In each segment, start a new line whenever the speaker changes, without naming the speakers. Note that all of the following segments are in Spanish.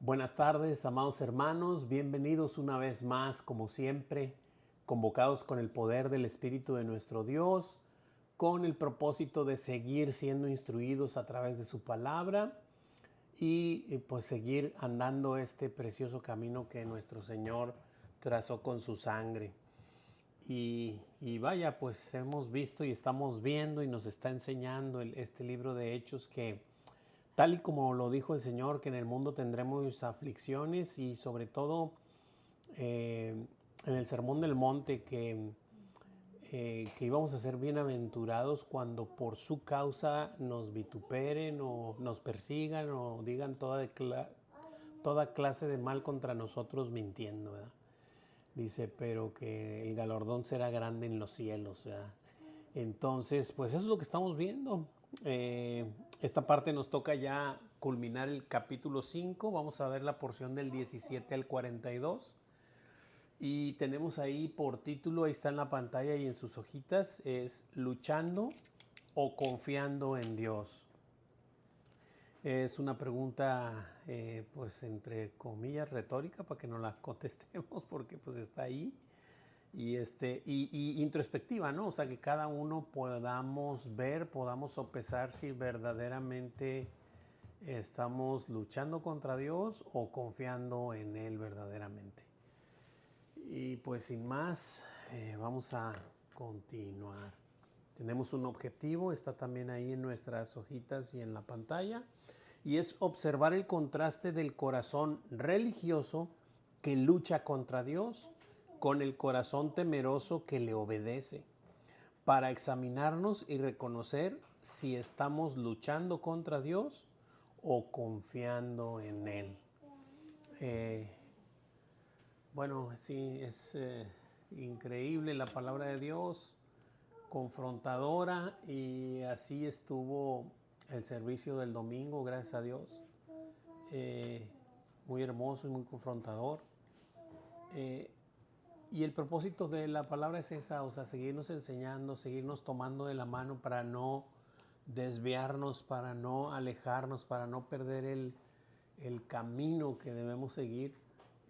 Buenas tardes, amados hermanos, bienvenidos una vez más, como siempre, convocados con el poder del Espíritu de nuestro Dios, con el propósito de seguir siendo instruidos a través de su palabra y pues seguir andando este precioso camino que nuestro Señor trazó con su sangre. Y vaya, pues hemos visto y estamos viendo y nos está enseñando este libro de Hechos que tal y como lo dijo el Señor, que en el mundo tendremos aflicciones y sobre todo en el Sermón del Monte que íbamos a ser bienaventurados cuando por su causa nos vituperen o nos persigan o digan toda clase de mal contra nosotros mintiendo, ¿verdad? Dice, pero que el galardón será grande en los cielos, ¿verdad? Entonces, pues eso es lo que estamos viendo. Esta parte nos toca ya culminar el capítulo 5. Vamos a ver la porción del 17 al 42. Y tenemos ahí por título, ahí está en la pantalla y en sus hojitas, es Luchando o Confiando en Dios. Es una pregunta, pues entre comillas, retórica, para que no la contestemos, porque pues está ahí. Y introspectiva, ¿no? O sea, que cada uno podamos ver, podamos sopesar si verdaderamente estamos luchando contra Dios o confiando en Él verdaderamente. Y pues sin más, vamos a continuar. Tenemos un objetivo, está también ahí en nuestras hojitas y en la pantalla, y es observar el contraste del corazón religioso que lucha contra Dios con el corazón temeroso que le obedece, para examinarnos y reconocer si estamos luchando contra Dios o confiando en Él. Bueno, sí, es increíble la palabra de Dios, confrontadora, y así estuvo el servicio del domingo, gracias a Dios. Muy hermoso y muy confrontador. Y el propósito de la palabra es esa, o sea, seguirnos enseñando, seguirnos tomando de la mano para no desviarnos, para no alejarnos, para no perder el camino que debemos seguir,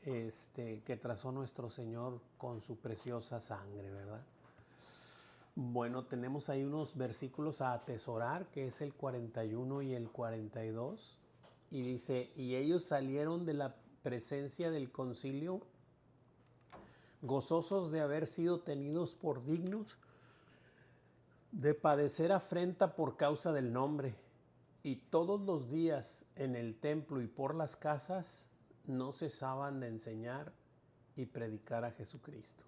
que trazó nuestro Señor con su preciosa sangre, ¿verdad? Bueno, tenemos ahí unos versículos a atesorar, que es el 41 y el 42. Y dice, y ellos salieron de la presencia del concilio gozosos de haber sido tenidos por dignos de padecer afrenta por causa del nombre. Y todos los días en el templo y por las casas no cesaban de enseñar y predicar a Jesucristo.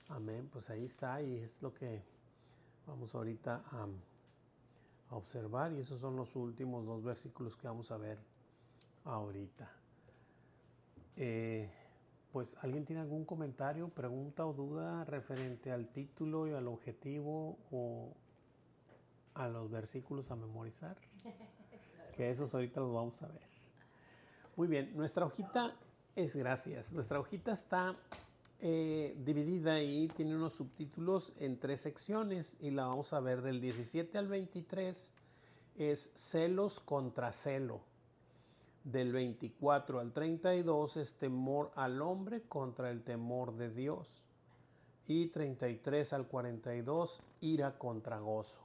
Amén. Pues ahí está, y es lo que vamos ahorita a observar, y esos son los últimos dos versículos que vamos a ver ahorita. Pues, ¿alguien tiene algún comentario, pregunta o duda referente al título y al objetivo o a los versículos a memorizar? Que esos ahorita los vamos a ver. Muy bien, nuestra hojita nuestra hojita está dividida y tiene unos subtítulos en 3 secciones, y la vamos a ver del 17 al 23, es celos contra celo. Del 24 al 32 es temor al hombre contra el temor de Dios. Y 33 al 42, ira contra gozo.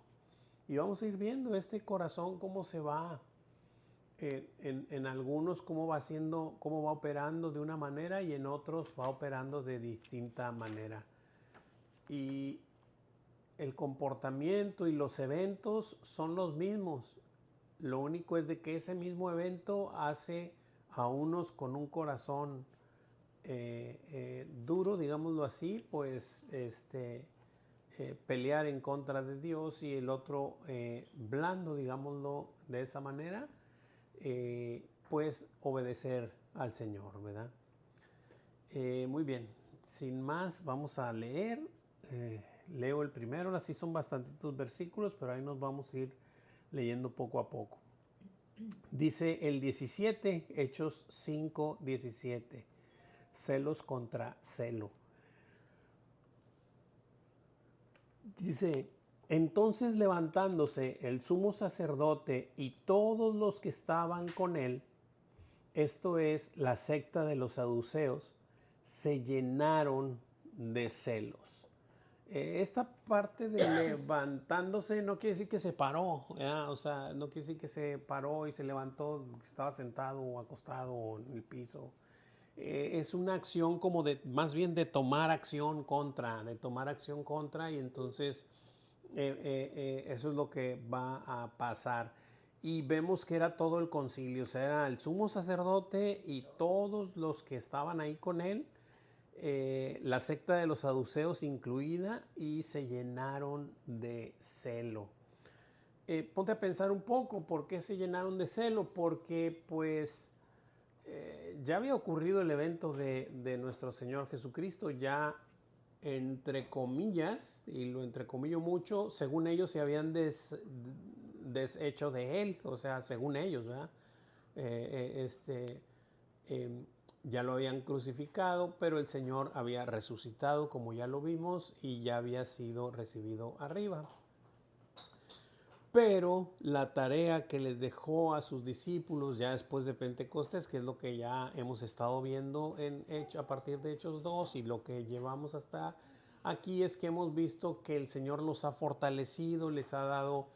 Y vamos a ir viendo este corazón cómo se va, en algunos cómo va operando de una manera, y en otros va operando de distinta manera. Y el comportamiento y los eventos son los mismos. Lo único es de que ese mismo evento hace a unos con un corazón duro, digámoslo así, pues pelear en contra de Dios, y el otro blando, digámoslo de esa manera, pues obedecer al Señor, ¿verdad? Muy bien, sin más vamos a leer. Leo el primero, así son bastantitos versículos, pero ahí nos vamos a ir leyendo poco a poco. Dice el 17, Hechos 5, 17, celos contra celo. Dice, entonces levantándose el sumo sacerdote y todos los que estaban con él, esto es la secta de los saduceos, se llenaron de celos. Esta parte de levantándose no quiere decir que se paró, ¿verdad? O sea, no quiere decir que se paró y se levantó, estaba sentado o acostado o en el piso. Es una acción como de, más bien de tomar acción contra, y entonces eso es lo que va a pasar. Y vemos que era todo el concilio, o sea, era el sumo sacerdote y todos los que estaban ahí con él, la secta de los saduceos incluida, y se llenaron de celo. Ponte a pensar un poco, ¿por qué se llenaron de celo? Porque pues ya había ocurrido el evento de nuestro Señor Jesucristo, ya entre comillas, y lo entrecomillo mucho, según ellos se habían deshecho de él, o sea, según ellos, ¿verdad? Eh, este, eh, ya lo habían crucificado, pero el Señor había resucitado, como ya lo vimos, y ya había sido recibido arriba. Pero la tarea que les dejó a sus discípulos ya después de Pentecostés, que es lo que ya hemos estado viendo a partir de Hechos 2 y lo que llevamos hasta aquí, es que hemos visto que el Señor los ha fortalecido, les ha dado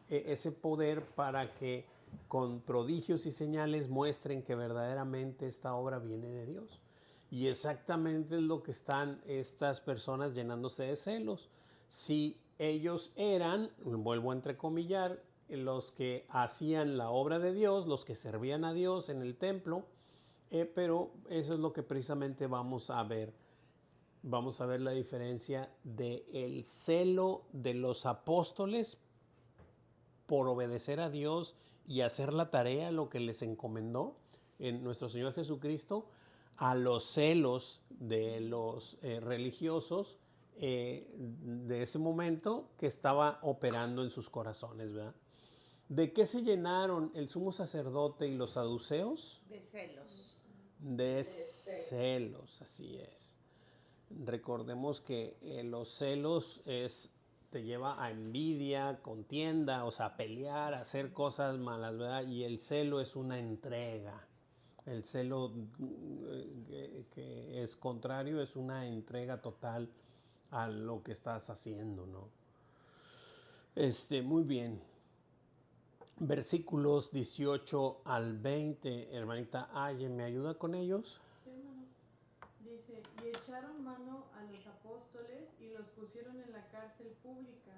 ese poder para que con prodigios y señales muestren que verdaderamente esta obra viene de Dios. Y exactamente es lo que están estas personas llenándose de celos. Si ellos eran, vuelvo a entrecomillar, los que hacían la obra de Dios, los que servían a Dios en el templo, pero eso es lo que precisamente vamos a ver. Vamos a ver la diferencia del celo de los apóstoles por obedecer a Dios y hacer la tarea, lo que les encomendó en nuestro Señor Jesucristo, a los celos de los religiosos de ese momento que estaba operando en sus corazones, ¿verdad? ¿De qué se llenaron el sumo sacerdote y los saduceos?
De celos.
De celos, así es. Recordemos que los celos te lleva a envidia, contienda, o sea, a pelear, a hacer cosas malas, ¿verdad? Y el celo es una entrega. El celo que es contrario es una entrega total a lo que estás haciendo, ¿no? Muy bien. Versículos 18 al 20, hermanita Aye, ¿me ayuda con ellos?
Sí, hermano. Dice, y echaron mano a los apóstoles y los pusieron en la cárcel pública.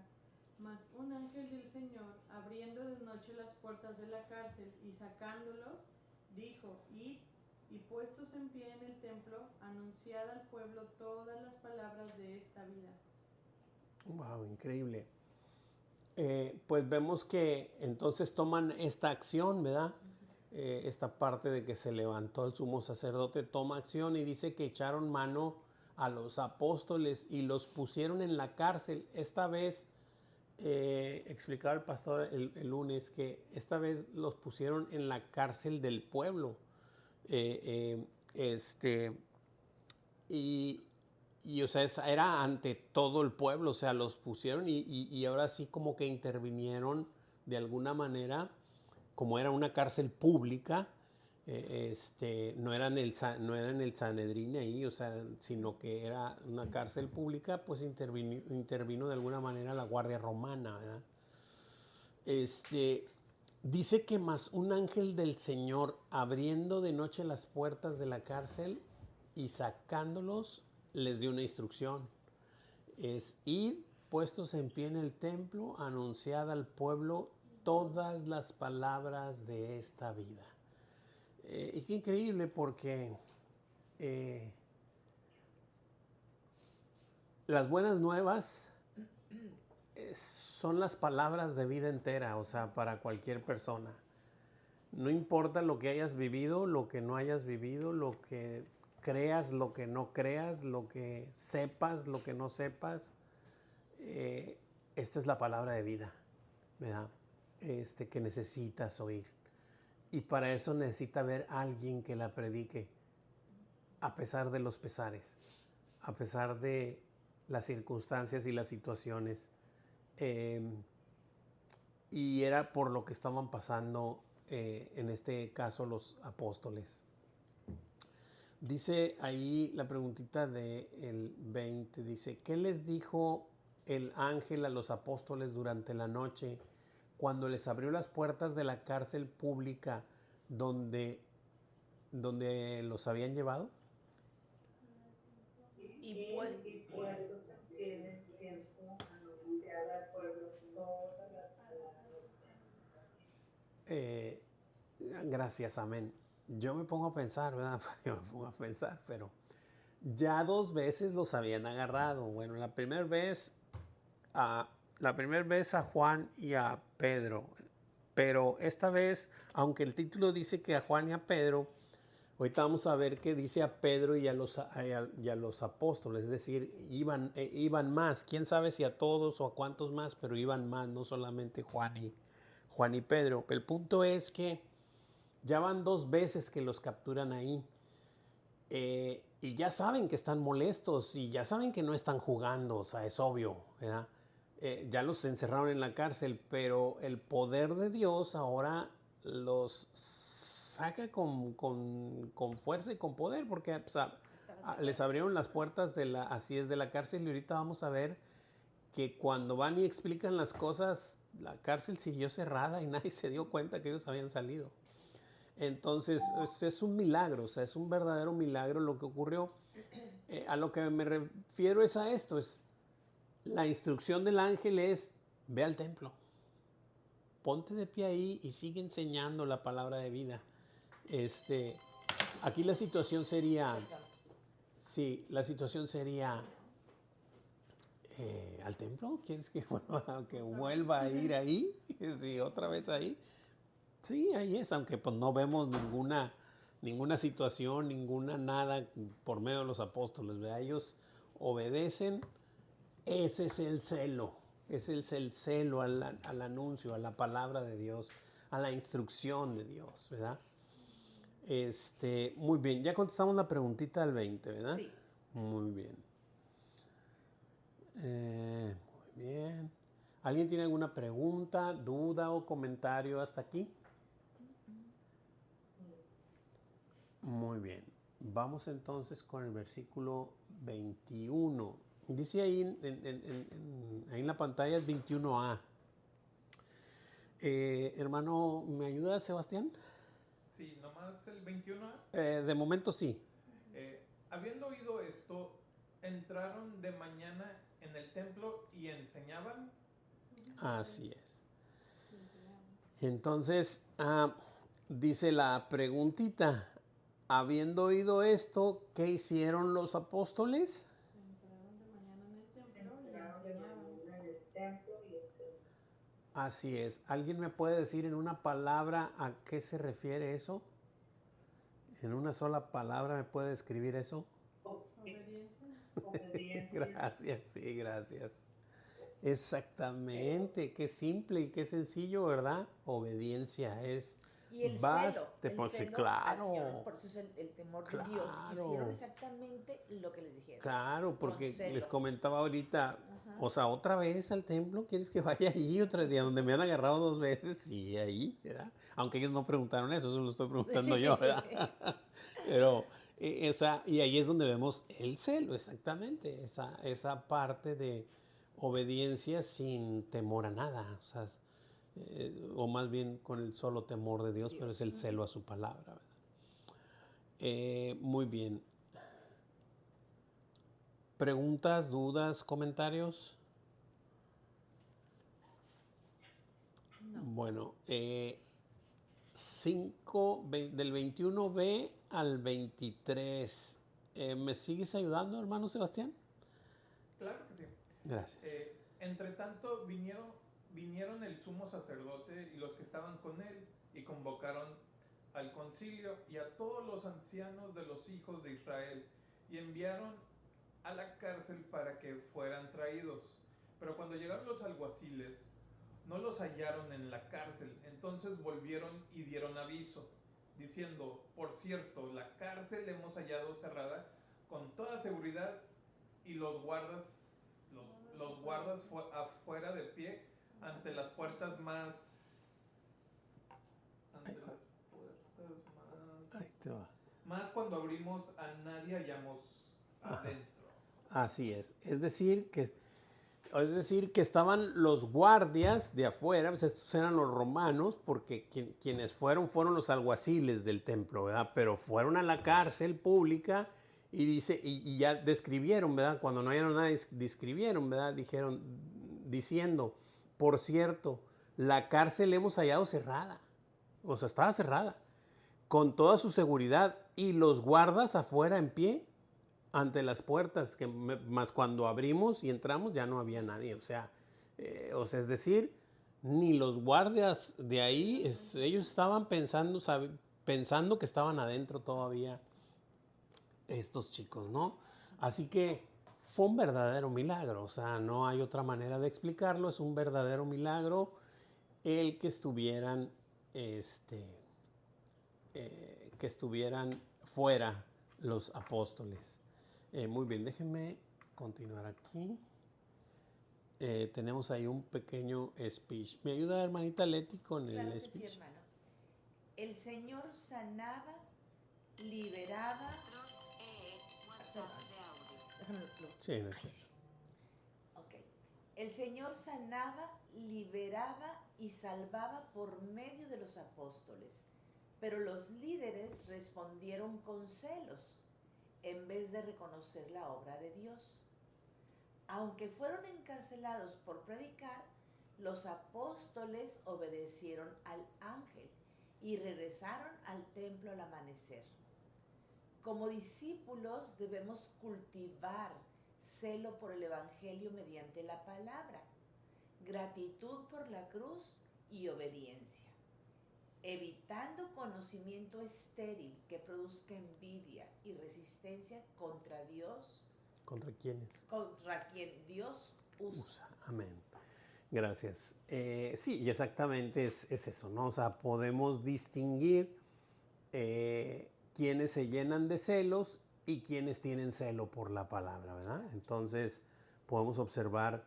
Mas un ángel del Señor, abriendo de noche las puertas de la cárcel y sacándolos, dijo, id, y puestos en pie en el templo, anunciad al pueblo todas las palabras de esta vida.
Wow, increíble. Pues vemos que entonces toman esta acción, ¿verdad? Esta parte de que se levantó el sumo sacerdote toma acción y dice que echaron mano a los apóstoles y los pusieron en la cárcel. Esta vez, explicaba el pastor el lunes, que esta vez los pusieron en la cárcel del pueblo. Y o sea, era ante todo el pueblo, o sea, los pusieron y ahora sí como que intervinieron de alguna manera, como era una cárcel pública, no era en el Sanedrín ahí, o sea, sino que era una cárcel pública, pues intervino de alguna manera la Guardia Romana, ¿verdad? Dice que más un ángel del Señor abriendo de noche las puertas de la cárcel y sacándolos, les dio una instrucción. Es ir puestos en pie en el templo, anunciad al pueblo todas las palabras de esta vida. Y qué increíble porque las buenas nuevas son las palabras de vida entera, o sea, para cualquier persona. No importa lo que hayas vivido, lo que no hayas vivido, lo que creas, lo que no creas, lo que sepas, lo que no sepas, esta es la palabra de vida, ¿verdad? Que necesitas oír. Y para eso necesita haber alguien que la predique, a pesar de los pesares, a pesar de las circunstancias y las situaciones. Y era por lo que estaban pasando en este caso los apóstoles. Dice ahí la preguntita del 20, dice, ¿qué les dijo el ángel a los apóstoles durante la noche cuando les abrió las puertas de la cárcel pública donde los habían llevado?
Y puestos en pie en el tiempo, anunciar al pueblo todas las palabras de
Gracias, amén. Yo me pongo a pensar, ¿verdad? Yo me pongo a pensar, pero ya 2 veces los habían agarrado. Bueno, la primera vez a Juan y a Pedro, pero esta vez, aunque el título dice que a Juan y a Pedro, ahorita vamos a ver que dice a Pedro y a los apóstoles, es decir, iban más. Quién sabe si a todos o a cuántos más, pero iban más, no solamente Juan y Pedro. El punto es que ya van 2 veces que los capturan ahí. Y ya saben que están molestos y ya saben que no están jugando, o sea, es obvio, ¿verdad? Ya los encerraron en la cárcel, pero el poder de Dios ahora los saca con fuerza y con poder, porque les abrieron las puertas de la cárcel, y ahorita vamos a ver que cuando van y explican las cosas, la cárcel siguió cerrada y nadie se dio cuenta que ellos habían salido. Entonces es un milagro, o sea, es un verdadero milagro lo que ocurrió. A lo que me refiero es a esto, es la instrucción del ángel es, ve al templo, ponte de pie ahí y sigue enseñando la palabra de vida. Aquí la situación sería, ¿al templo? ¿Quieres que vuelva a ir ahí? Sí, otra vez ahí. Sí, ahí es, aunque pues no vemos ninguna situación, nada por medio de los apóstoles, ¿verdad? Ellos obedecen, ese es el celo, al anuncio, a la palabra de Dios, a la instrucción de Dios, ¿verdad? Muy bien, ya contestamos la preguntita del 20, ¿verdad?
Sí.
Muy bien. Muy bien. ¿Alguien tiene alguna pregunta, duda o comentario hasta aquí? Muy bien. Vamos entonces con el versículo 21. Dice ahí ahí en la pantalla el 21a. Hermano, ¿me ayuda, Sebastián?
Sí, nomás el 21A.
De momento sí.
Habiendo oído esto, entraron de mañana en el templo y enseñaban.
Así es. Entonces, dice la preguntita, habiendo oído esto, ¿qué hicieron los apóstoles?
Entraron de mañana en el templo y enseñaban.
Así es. ¿Alguien me puede decir en una palabra a qué se refiere eso? ¿En una sola palabra me puede describir eso?
obediencia.
Gracias, sí, gracias. Exactamente, qué simple y qué sencillo, ¿verdad? Obediencia es.
Y el
Vas,
celo,
sí, claro.
por eso es el temor
Claro.
de Dios. Hicieron exactamente lo que les dijeron.
Claro, porque
Con celo.
les comentaba ahorita,
Ajá.
o sea, otra vez al templo, ¿quieres que vaya ahí otro día donde me han agarrado 2 veces? Sí, ahí, ¿verdad? Aunque ellos no preguntaron eso lo estoy preguntando yo, ¿verdad? Pero y ahí es donde vemos el celo, exactamente, esa parte de obediencia sin temor a nada, o sea, o más bien con el solo temor de Dios, pero es el celo a su palabra, ¿verdad? Muy bien. ¿Preguntas, dudas, comentarios?
No.
Bueno, del 21b al 23. ¿Me sigues ayudando, hermano Sebastián?
Claro que sí.
Gracias.
Entre tanto vinieron el sumo sacerdote y los que estaban con él y convocaron al concilio y a todos los ancianos de los hijos de Israel y enviaron a la cárcel para que fueran traídos. Pero cuando llegaron los alguaciles, no los hallaron en la cárcel. Entonces volvieron y dieron aviso, diciendo, por cierto, la cárcel hemos hallado cerrada con toda seguridad y los guardas afuera de pie ante las puertas más más cuando abrimos a nadie hallamos
Ajá.
adentro.
Así es. Es decir, que estaban los guardias de afuera, pues estos eran los romanos, porque quienes fueron los alguaciles del templo, ¿verdad? Pero fueron a la cárcel pública y dice, y ya describieron, ¿verdad? Cuando no hallaron nada, describieron, ¿verdad? Dijeron, diciendo, por cierto, la cárcel hemos hallado cerrada. O sea, estaba cerrada, con toda su seguridad, y los guardas afuera en pie ante las puertas, más cuando abrimos y entramos ya no había nadie. O sea, es decir, ni los guardias de ahí, ellos estaban pensando que estaban adentro todavía estos chicos, ¿no? Así que fue un verdadero milagro, o sea, no hay otra manera de explicarlo, es un verdadero milagro el que estuvieran, que estuvieran fuera los apóstoles. Muy bien, déjenme continuar aquí. Tenemos ahí un pequeño speech. ¿Me ayuda, hermanita Leti, con
Claro
el
que sí,
speech?
hermano. El Señor sanaba, liberaba. Déjame lo-
Sí,
Ay, sí. Ok. El Señor sanaba, liberaba y salvaba por medio de los apóstoles, pero los líderes respondieron con celos en vez de reconocer la obra de Dios. Aunque fueron encarcelados por predicar, los apóstoles obedecieron al ángel y regresaron al templo al amanecer. Como discípulos debemos cultivar celo por el Evangelio mediante la palabra, gratitud por la cruz y obediencia, evitando conocimiento estéril que produzca envidia y resistencia contra Dios,
¿Contra quiénes?
contra quien Dios usa.
Amén. Gracias. Sí, y exactamente es eso, ¿no? O sea, podemos distinguir quienes se llenan de celos y quienes tienen celo por la palabra, ¿verdad? Entonces, podemos observar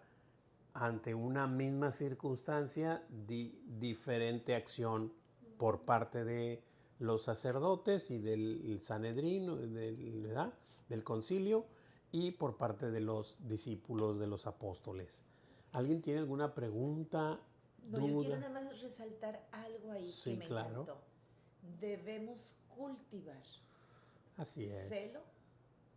ante una misma circunstancia diferente acción por parte de los sacerdotes y del Sanedrín, ¿verdad? Del concilio, y por parte de los discípulos de los apóstoles. ¿Alguien tiene alguna pregunta,
No,
duda?
yo quiero nada más resaltar algo ahí
Sí,
que me
claro.
encantó. Debemos cultivar
Así es.
celo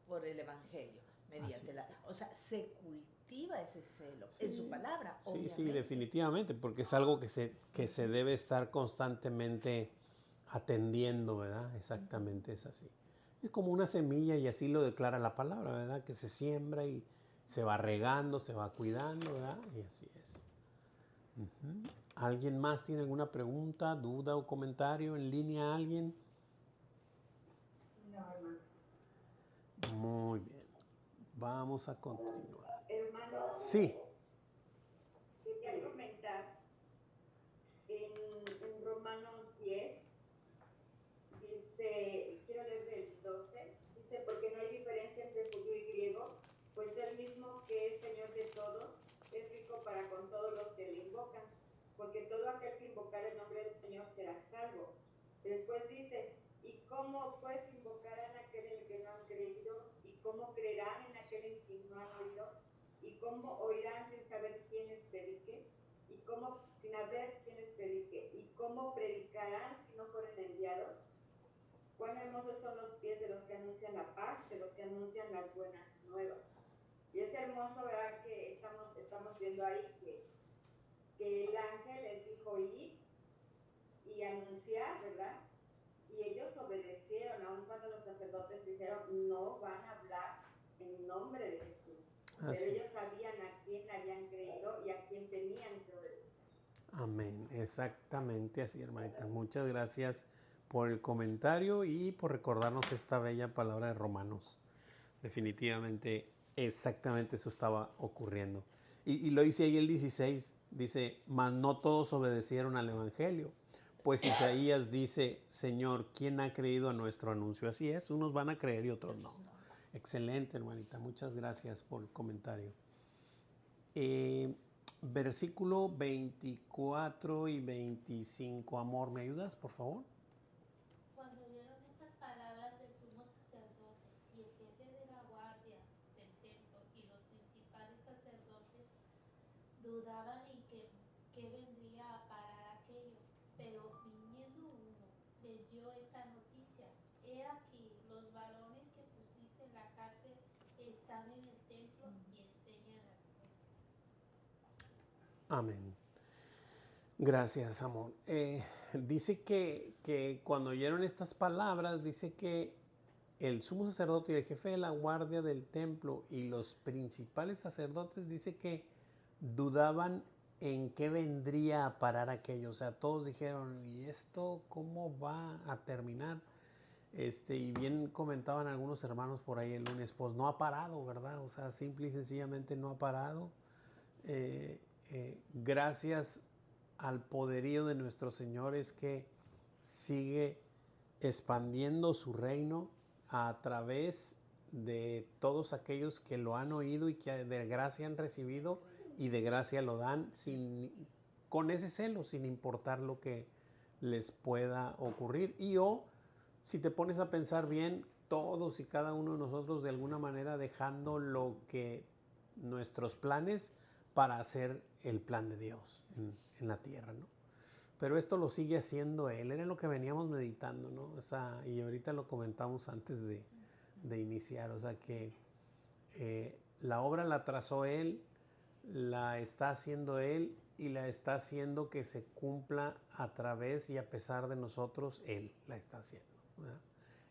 por el Evangelio mediante
Así
la, o sea, se cultiva ese celo
Sí.
en su palabra,
Sí,
obviamente.
sí, definitivamente, porque es algo que se debe estar constantemente atendiendo, ¿verdad? Exactamente es así. Es como una semilla y así lo declara la palabra, ¿verdad? Que se siembra y se va regando, se va cuidando, ¿verdad? Y así es. Ujú. ¿Alguien más tiene alguna pregunta, duda o comentario en línea? ¿Alguien?
No, hermano.
Muy bien. Vamos a continuar.
Hermano,
Sí.
quería comentar en Romanos 10, dice, quiero leer del 12, dice, porque no hay diferencia entre judío y griego, pues el mismo que es Señor de todos, es rico para con todos los que le invocan, porque todo aquel que invocar el nombre del Señor será salvo. Después dice, ¿y cómo pues invocarán a aquel en el que no han creído? ¿Y cómo creerán en aquel en quien no han oído? ¿Y cómo oirán sin saber quién les predique? ¿Y cómo, sin haber quien les predique? ¿Y cómo predicarán si no fueren enviados? Cuán hermosos son los pies de los que anuncian la paz, de los que anuncian las buenas nuevas. Y es hermoso, ¿verdad? Que estamos viendo ahí que el ángel les dijo ir y anunciar, ¿verdad? Y ellos obedecieron, aun cuando los sacerdotes dijeron, no van a hablar en nombre de Jesús. Pero ellos sabían a quién habían creído y a quién tenían que obedecer.
Amén, exactamente así, hermanita. Muchas gracias por el comentario y por recordarnos esta bella palabra de Romanos. Definitivamente, exactamente eso estaba ocurriendo. Y lo dice ahí el 16, dice, mas no todos obedecieron al Evangelio. Pues Isaías dice, Señor, ¿quién ha creído a nuestro anuncio? Así es, unos van a creer y otros no. Excelente, hermanita, muchas gracias por el comentario. Versículo 24 y 25. Amor, ¿me ayudas, por favor?
Cuando oyeron estas palabras del dudaban en qué vendría a parar aquello. Pero viniendo uno, les dio esta noticia: he aquí, los varones que pusiste en la cárcel están en el templo y enseñan al pueblo.
Amén. Gracias, amor. Dice que cuando oyeron estas palabras, dice que el sumo sacerdote y el jefe de la guardia del templo y los principales sacerdotes, dice que dudaban en qué vendría a parar aquello. O sea, todos dijeron, ¿y esto cómo va a terminar? Y bien comentaban algunos hermanos por ahí el lunes, pues no ha parado, ¿verdad? O sea, simple y sencillamente no ha parado. Gracias al poderío de nuestro Señor es que sigue expandiendo su reino a través de todos aquellos que lo han oído y que de gracia han recibido y de gracia lo dan con ese celo, sin importar lo que les pueda ocurrir. Si te pones a pensar bien, todos y cada uno de nosotros de alguna manera dejando lo que nuestros planes para hacer el plan de Dios en la tierra, ¿no? Pero esto lo sigue haciendo Él, era lo que veníamos meditando, ¿no? O sea, y ahorita lo comentamos antes de iniciar, o sea que la obra la trazó Él, la está haciendo Él y la está haciendo que se cumpla a través y a pesar de nosotros, Él la está haciendo, ¿verdad?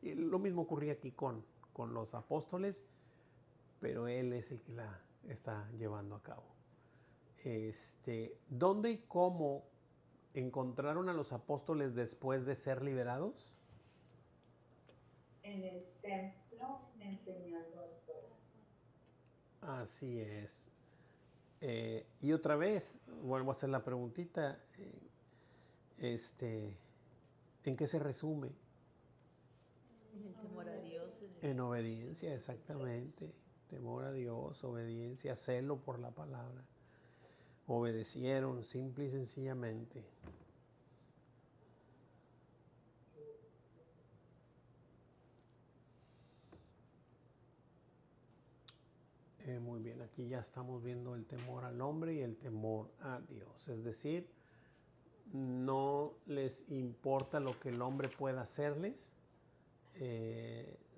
Y lo mismo ocurría aquí con los apóstoles, pero Él es el que la está llevando a cabo. ¿Dónde y cómo encontraron a los apóstoles después de ser liberados?
En el templo enseñando al pueblo.
Así es. Y otra vez, vuelvo a hacer la preguntita, ¿en qué se resume?
En el temor a Dios.
En obediencia, exactamente. Temor a Dios, obediencia, celo por la palabra. Obedecieron simple y sencillamente. Muy bien, aquí ya estamos viendo el temor al hombre y el temor a Dios. Es decir, no les importa lo que el hombre pueda hacerles,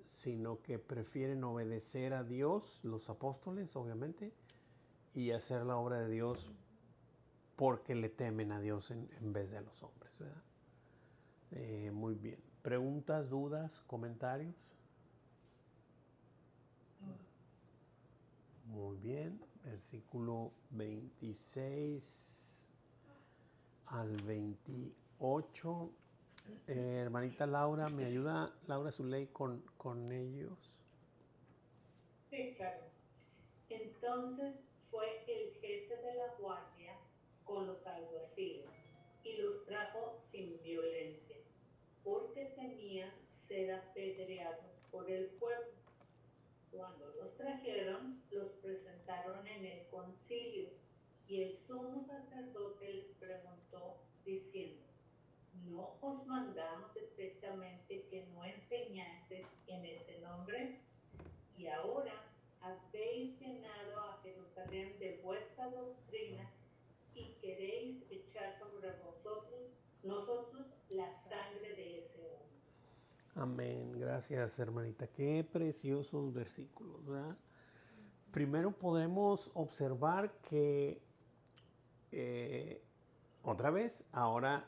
sino que prefieren obedecer a Dios, los apóstoles, obviamente, y hacer la obra de Dios porque le temen a Dios en vez de a los hombres, ¿verdad? Muy bien. ¿Preguntas, dudas, comentarios? Muy bien. Versículo 26 al 28. Hermanita Laura, ¿me ayuda Laura Zuley con ellos?
Sí, claro. Entonces fue el jefe de la guardia con los alguaciles y los trajo sin violencia, porque temían ser apedreados por el pueblo. Cuando los trajeron, los presentaron en el concilio, y el sumo sacerdote les preguntó, diciendo: ¿no os mandamos estrictamente que no enseñaseis en ese nombre? Y ahora habéis llenado a Jerusalén de vuestra doctrina y queréis echar sobre nosotros la sangre de ese hombre.
Amén. Gracias, hermanita. Qué preciosos versículos, ¿verdad? Primero podemos observar que otra vez, ahora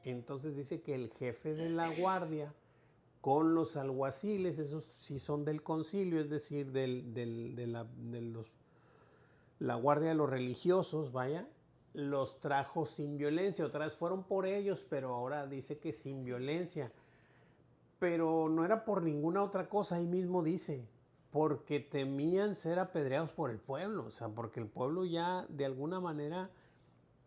entonces dice que el jefe de la guardia con los alguaciles, esos sí son del concilio, es decir, la guardia de los religiosos, vaya, los trajo sin violencia. Otra vez fueron por ellos, pero ahora dice que sin violencia. Pero no era por ninguna otra cosa, ahí mismo dice, porque temían ser apedreados por el pueblo, o sea, porque el pueblo ya de alguna manera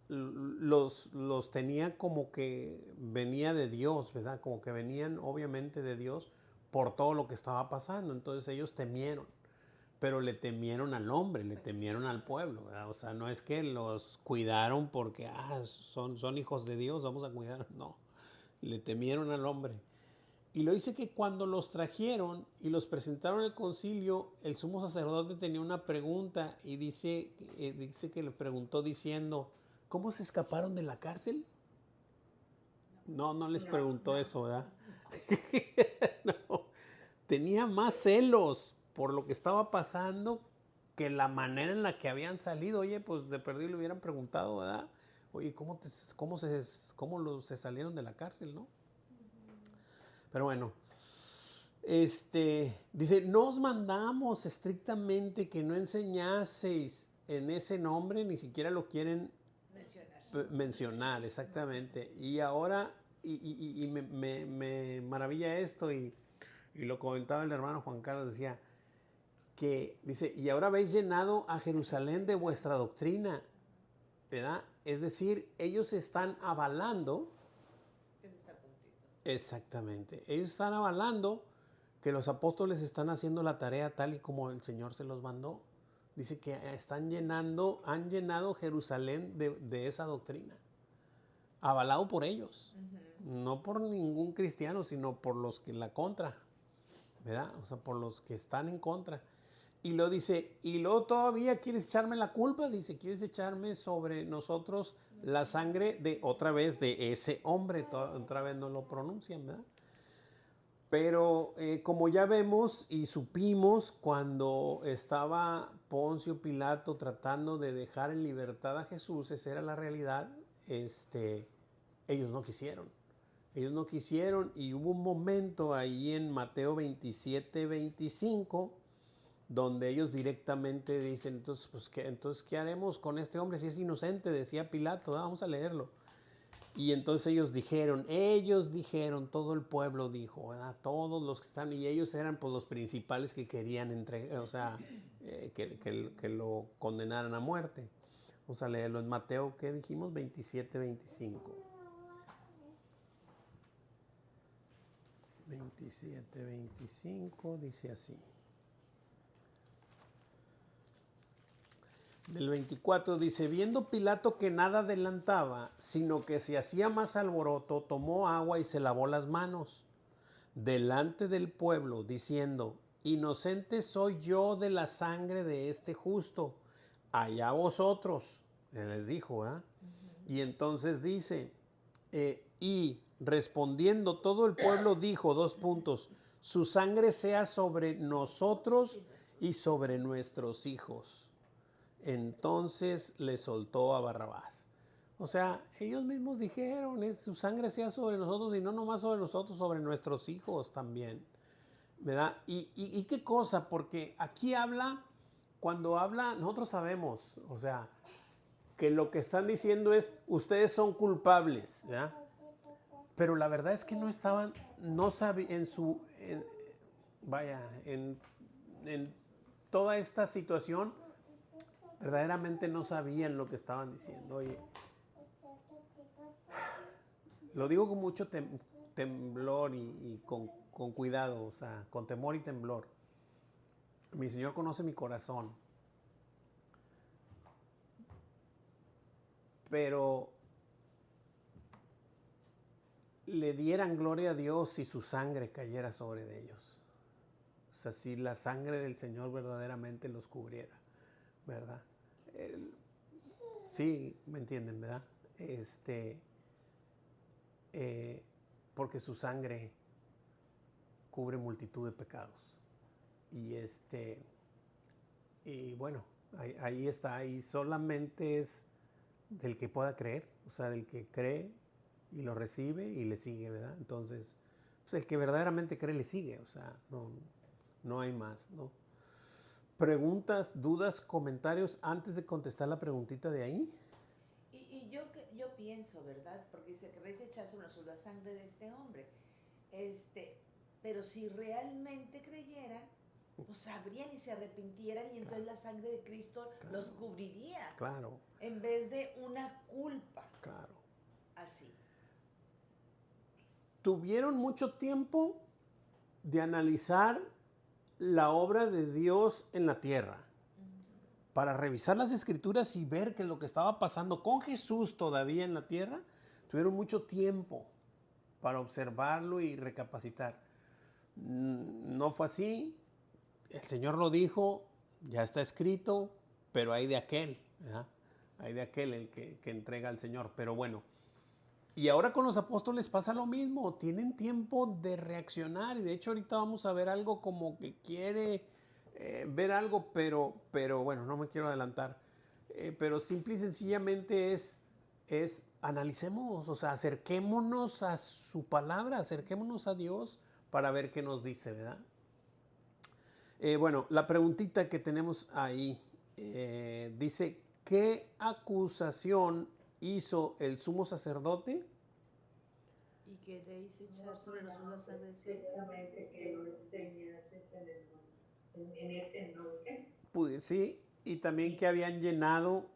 los tenía como que venía de Dios, ¿verdad? Como que venían obviamente de Dios por todo lo que estaba pasando. Entonces ellos temieron, pero le temieron al hombre, le temieron al pueblo, ¿verdad? O sea, no es que los cuidaron porque son hijos de Dios, vamos a cuidar, no, le temieron al hombre. Y lo dice que cuando los trajeron y los presentaron al concilio, el sumo sacerdote tenía una pregunta y dice que le preguntó diciendo, ¿cómo se escaparon de la cárcel? No les preguntó eso, ¿verdad? No. Tenía más celos por lo que estaba pasando que la manera en la que habían salido. Oye, pues de perdido le hubieran preguntado, ¿verdad? Oye, ¿cómo se salieron de la cárcel, no? Pero bueno, dice, no os mandamos estrictamente que no enseñaseis en ese nombre, ni siquiera lo quieren mencionar, exactamente. Y ahora, y me maravilla esto, y lo comentaba el hermano Juan Carlos, decía, que dice, y ahora habéis llenado a Jerusalén de vuestra doctrina, ¿verdad? Es decir, ellos están avalando. Exactamente. Ellos están avalando que los apóstoles están haciendo la tarea tal y como el Señor se los mandó. Dice que han llenado Jerusalén de esa doctrina. Avalado por ellos. No por ningún cristiano, sino por los que la contra. ¿Verdad? O sea, por los que están en contra. Y lo dice, y luego todavía quieres echarme la culpa, dice, quieres echarme sobre nosotros la sangre de ese hombre, otra vez no lo pronuncian, ¿verdad? Pero como ya vemos y supimos cuando estaba Poncio Pilato tratando de dejar en libertad a Jesús, esa era la realidad, ellos no quisieron. Ellos no quisieron y hubo un momento ahí en Mateo 27, 25, donde ellos directamente dicen, entonces, ¿qué haremos con este hombre si es inocente? Decía Pilato, vamos a leerlo. Y entonces ellos dijeron, todo el pueblo dijo, ¿verdad? Todos los que están, y ellos eran pues los principales que querían entregar, o sea, que lo condenaran a muerte. Vamos a leerlo en Mateo, ¿qué dijimos? 27, 25. 27, 25, dice así. Del 24 dice, viendo Pilato que nada adelantaba, sino que se hacía más alboroto, tomó agua y se lavó las manos delante del pueblo, diciendo, inocente soy yo de la sangre de este justo, allá vosotros, les dijo, ¿eh? Y entonces dice, y respondiendo todo el pueblo dijo, su sangre sea sobre nosotros y sobre nuestros hijos. Entonces le soltó a Barrabás. O sea, ellos mismos dijeron, su sangre sea sobre nosotros y no nomás sobre nosotros, sobre nuestros hijos también, ¿verdad? Y qué cosa, porque aquí cuando habla, nosotros sabemos, o sea, que lo que están diciendo es, ustedes son culpables, ¿verdad? Pero la verdad es que no estaban, no sabían en toda esta situación, verdaderamente no sabían lo que estaban diciendo. Oye, lo digo con mucho temblor y con cuidado, o sea, con temor y temblor. Mi Señor conoce mi corazón. Pero le dieran gloria a Dios si su sangre cayera sobre de ellos. O sea, si la sangre del Señor verdaderamente los cubriera, ¿verdad? Sí, me entienden, ¿verdad? Porque su sangre cubre multitud de pecados. Y bueno, ahí está. Y solamente es del que pueda creer, o sea, del que cree y lo recibe y le sigue, ¿verdad? Entonces, pues el que verdaderamente cree le sigue, o sea, no hay más, ¿no? ¿Preguntas, dudas, comentarios antes de contestar la preguntita de ahí?
Y yo pienso, ¿verdad? Porque dice que vais a echar sobre nosotros la sangre de este hombre. Pero si realmente creyeran, pues sabrían y se arrepintieran y entonces la sangre de Cristo los cubriría.
Claro.
En vez de una culpa.
Claro.
Así.
Tuvieron mucho tiempo de analizar la obra de Dios en la tierra, para revisar las escrituras y ver que lo que estaba pasando con Jesús todavía en la tierra, tuvieron mucho tiempo, para observarlo y recapacitar. No fue así. El Señor lo dijo, ya está escrito, pero hay de aquel, ¿verdad? Hay de aquel el que entrega al Señor. Pero bueno, y ahora con los apóstoles pasa lo mismo, tienen tiempo de reaccionar, y de hecho ahorita vamos a ver algo como que quiere ver algo, pero bueno, no me quiero adelantar. Pero simple y sencillamente es analicemos, o sea, acerquémonos a su palabra, acerquémonos a Dios para ver qué nos dice, ¿verdad? Bueno, la preguntita que tenemos ahí dice, ¿qué acusación hizo el sumo sacerdote?
¿Y queréis echar
No,
sobre nosotros la sangre?
seguramente que no enseñases en ese nombre.
Sí, y también que habían llenado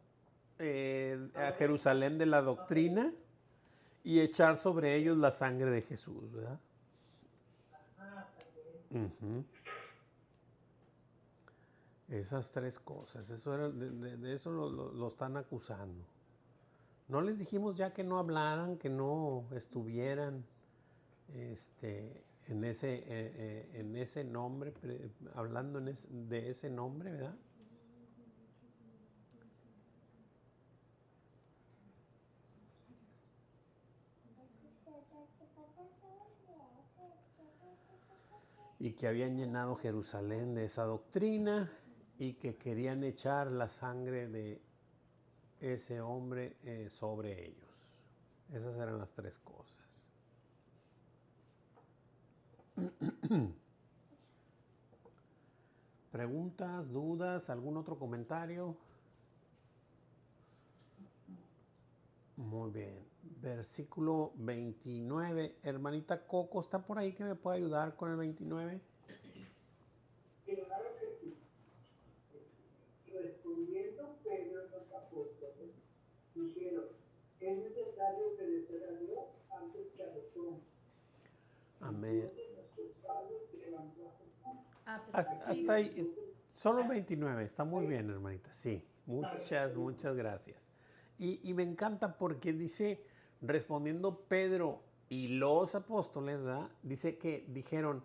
a Jerusalén de la doctrina y echar sobre ellos la sangre de Jesús, ¿verdad? Uh-huh. Esas tres cosas, eso era, de eso lo están acusando. No les dijimos ya que no hablaran, que no estuvieran en ese nombre, hablando de ese nombre, ¿verdad? Y que habían llenado Jerusalén de esa doctrina y que querían echar la sangre de ese hombre sobre ellos. Esas eran las tres cosas. ¿Preguntas, dudas, algún otro comentario? Muy bien. Versículo 29. Hermanita Coco, ¿está por ahí que me pueda ayudar con el 29?
Claro que sí. Respondiendo Pedro y los apóstoles, dijeron, es necesario obedecer a Dios antes que a los hombres.
Amén.
Entonces nuestros padres levantó a Jesús.
Hasta ahí, solo 29, está muy bien, hermanita. Sí, muchas gracias. Y me encanta porque dice, respondiendo Pedro y los apóstoles, ¿verdad? Dice que dijeron,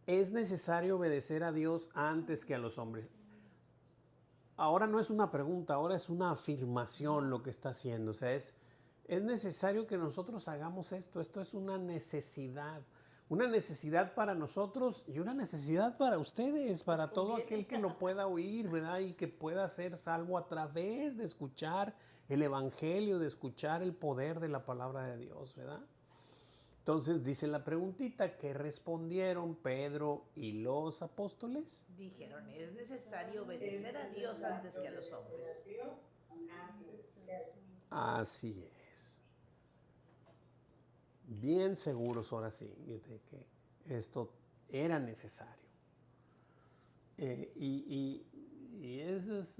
es necesario obedecer a Dios antes que a los hombres. Ahora no es una pregunta, ahora es una afirmación lo que está haciendo. O sea, es necesario que nosotros hagamos esto. Esto es una necesidad. Una necesidad para nosotros y una necesidad para ustedes, para todo aquel que lo pueda oír, ¿verdad? Y que pueda ser salvo a través de escuchar el evangelio, de escuchar el poder de la palabra de Dios, ¿verdad? Entonces dice la preguntita, ¿qué respondieron Pedro y los apóstoles?
Dijeron, es necesario obedecer a Dios antes que a los hombres.
Así es. Bien seguros ahora sí de que esto era necesario. Y eso es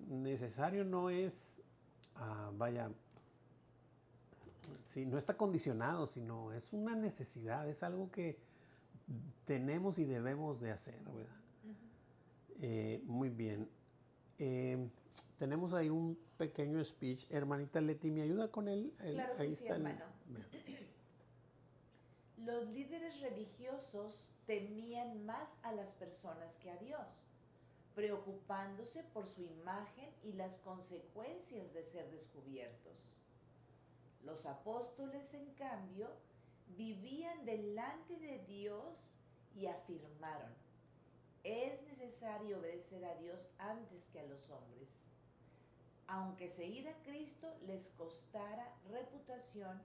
necesario, no es, sí, no está condicionado, sino es una necesidad, es algo que tenemos y debemos de hacer, ¿verdad? Muy bien. Tenemos ahí un pequeño speech. Hermanita Leti, ¿me ayuda con él?
Claro que
ahí
sí,
está
hermano. Los líderes religiosos temían más a las personas que a Dios, preocupándose por su imagen y las consecuencias de ser descubiertos. Los apóstoles, en cambio, vivían delante de Dios y afirmaron, es necesario obedecer a Dios antes que a los hombres. Aunque seguir a Cristo les costara reputación,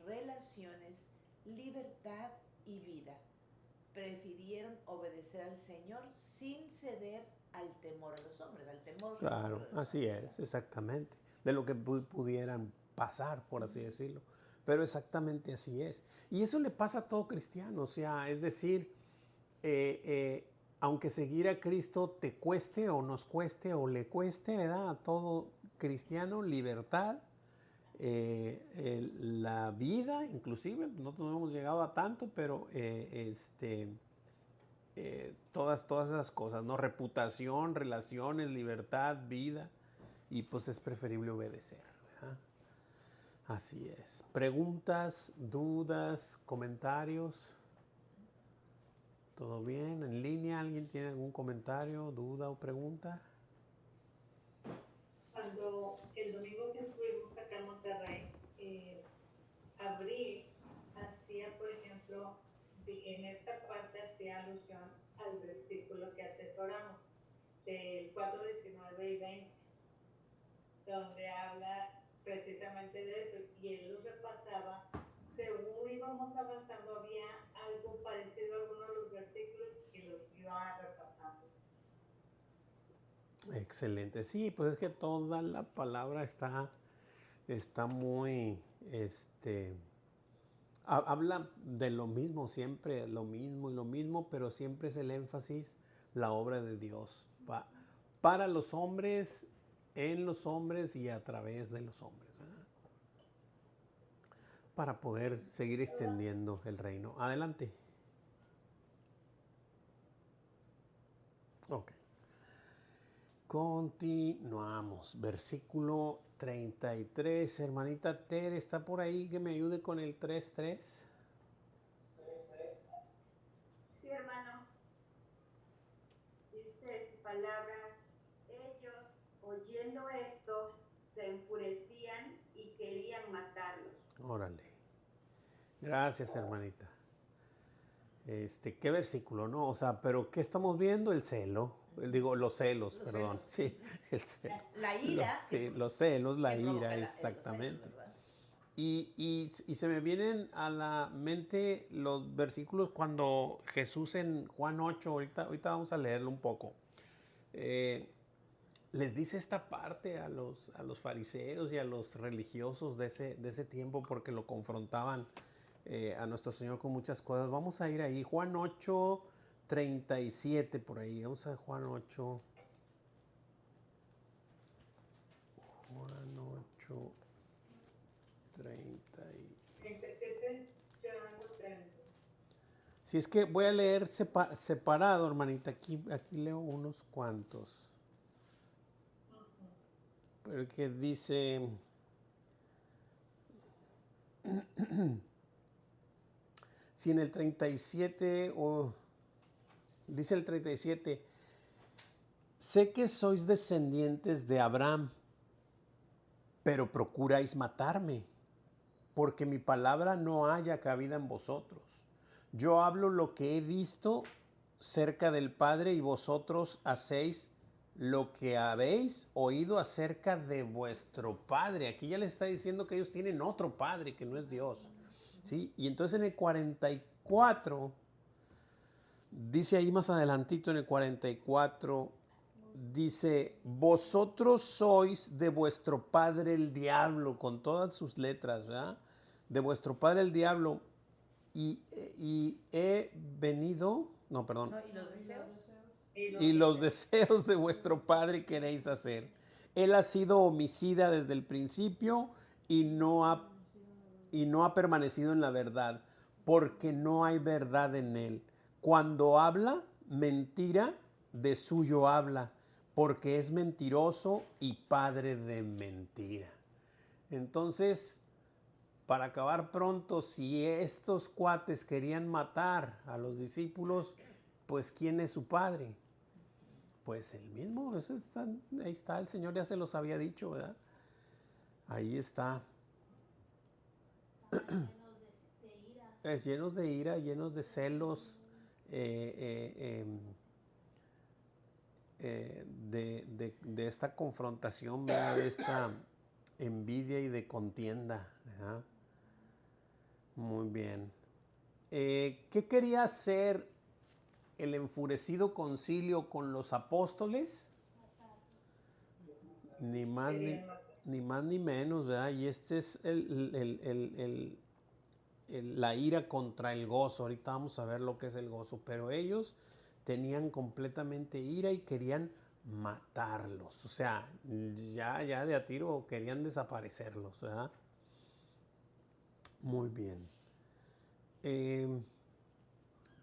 relaciones, libertad y vida, prefirieron obedecer al Señor sin ceder al temor a los hombres, al temor.
Claro, así es, exactamente. De lo que pudieran pasar, por así decirlo. Pero exactamente así es. Y eso le pasa a todo cristiano, o sea, es decir, aunque seguir a Cristo te cueste o nos cueste o le cueste, ¿verdad? A todo cristiano, libertad, la vida, inclusive, nosotros no hemos llegado a tanto, pero todas esas cosas, ¿no? Reputación, relaciones, libertad, vida, y pues es preferible obedecer, ¿verdad? Así es. ¿Preguntas, dudas, comentarios? ¿Todo bien? ¿En línea? ¿Alguien tiene algún comentario, duda o pregunta?
Cuando el domingo que estuvimos acá en Monterrey, Abril hacía, por ejemplo, en esta parte hacía alusión al versículo que atesoramos, del 4, 19 y 20, donde habla precisamente de eso, y él los repasaba. Según íbamos avanzando, había algo parecido a algunos de los versículos y los iba repasando.
Excelente. Sí, pues es que toda la palabra está muy, habla de lo mismo siempre, lo mismo y lo mismo, pero siempre es el énfasis, la obra de Dios, para los hombres, en los hombres y a través de los hombres, ¿verdad? Para poder seguir extendiendo el reino. Adelante. Ok. Continuamos. Versículo 33. Hermanita Tere, ¿está por ahí que me ayude con el 3:3?
Sí, hermano. Dice su palabra, ellos oyendo esto se enfurecían y querían matarlos.
Órale. Gracias, hermanita. ¿Qué versículo, no? O sea, pero ¿qué estamos viendo? El celo. Digo, los celos, perdón.
Celos.
Sí, el celo.
La ira.
Sí, los celos, la
que provoca
ira,
los
exactamente.
celos, ¿verdad?
Y se me vienen a la mente los versículos cuando Jesús en Juan 8, ahorita vamos a leerlo un poco, les dice esta parte a los fariseos y a los religiosos de ese tiempo porque lo confrontaban a nuestro Señor con muchas cosas. Vamos a ir ahí, Juan 8, 37 por ahí, vamos a Juan 8. Juan 8, 30 y... Si es que voy a leer separado, hermanita. Aquí leo unos cuantos. Porque dice... si en el 37, dice el 37, sé que sois descendientes de Abraham, pero procuráis matarme, porque mi palabra no haya cabida en vosotros. Yo hablo lo que he visto cerca del Padre y vosotros hacéis lo que habéis oído acerca de vuestro Padre. Aquí ya les está diciendo que ellos tienen otro Padre que no es Dios. ¿Sí? Y entonces en el 44, dice ahí más adelantito en el 44, dice, vosotros sois de vuestro padre el diablo, con todas sus letras, ¿verdad? De vuestro padre el diablo, y he venido, no, perdón.
No, ¿y los deseos?
Y los deseos de vuestro padre queréis hacer. Él ha sido homicida desde el principio y no ha permanecido en la verdad, porque no hay verdad en él. Cuando habla, mentira de suyo habla, porque es mentiroso y padre de mentira. Entonces, para acabar pronto, si estos cuates querían matar a los discípulos, pues ¿quién es su padre? Pues el mismo, ahí está, el Señor ya se los había dicho, ¿verdad? Ahí está. Llenos de ira, llenos de celos, de esta confrontación, ¿verdad? De esta envidia y de contienda, ¿verdad? Muy bien. ¿Qué quería hacer el enfurecido concilio con los apóstoles? Ni más ni menos, ¿verdad? Y este es la ira contra el gozo. Ahorita vamos a ver lo que es el gozo, pero ellos tenían completamente ira y querían matarlos. O sea, ya de a tiro querían desaparecerlos, ¿verdad? Muy bien.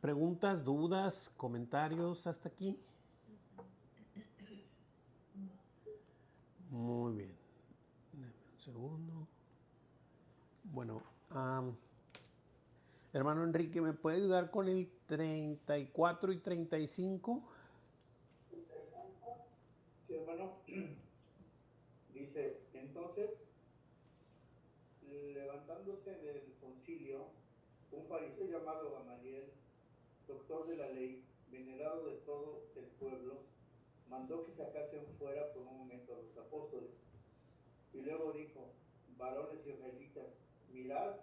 ¿Preguntas, dudas, comentarios hasta aquí? Muy bien. Deme un segundo. Bueno, hermano Enrique, ¿me puede ayudar con el 34 y 35?
Sí, hermano. Dice, entonces, levantándose en el concilio, un fariseo llamado Gamaliel, doctor de la ley, venerado de todo el pueblo, mandó que sacasen fuera por un momento a los apóstoles. Y luego dijo, varones israelitas, mirad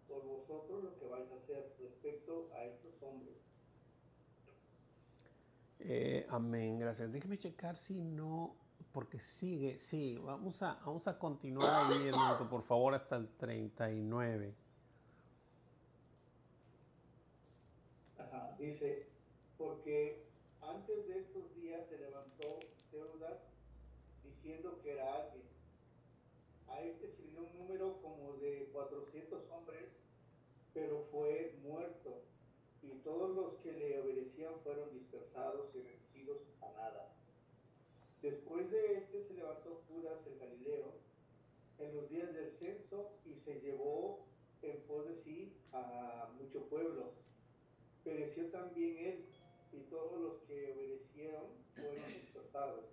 por vosotros lo que vais a hacer respecto a estos hombres.
Amén, gracias. Déjeme checar si no, porque sigue, sí, vamos a continuar ahí, hermano, por favor, hasta el 39.
Ajá, dice, porque antes de estos días se levantó Teudas diciendo que era alguien. A este sirvió un número como de 400 hombres, pero fue muerto, y todos los que le obedecían fueron dispersados y reducidos a nada. Después de este se levantó Judas el Galileo en los días del censo y se llevó en pos de sí a mucho pueblo. Pereció también él, y todos los que obedecieron fueron dispersados.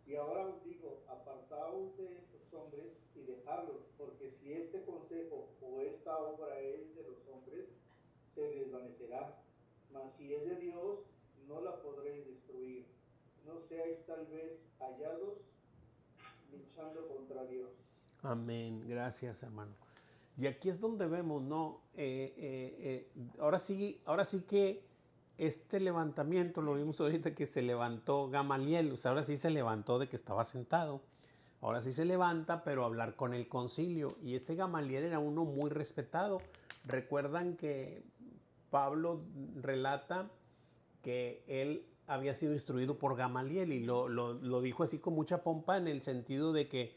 Y ahora os digo, apartaos de estos hombres y dejadlos, porque si este consejo o esta obra es de los hombres, se desvanecerá. Mas si es de Dios, no la podréis destruir. No seáis tal vez hallados luchando contra Dios.
Amén, gracias, hermano. Y aquí es donde vemos, ¿no? Ahora sí que este levantamiento, lo vimos ahorita que se levantó Gamaliel, o sea, ahora sí se levantó de que estaba sentado. Ahora sí se levanta, pero a hablar con el concilio. Y este Gamaliel era uno muy respetado. Recuerdan que Pablo relata que él había sido instruido por Gamaliel y lo dijo así con mucha pompa en el sentido de que,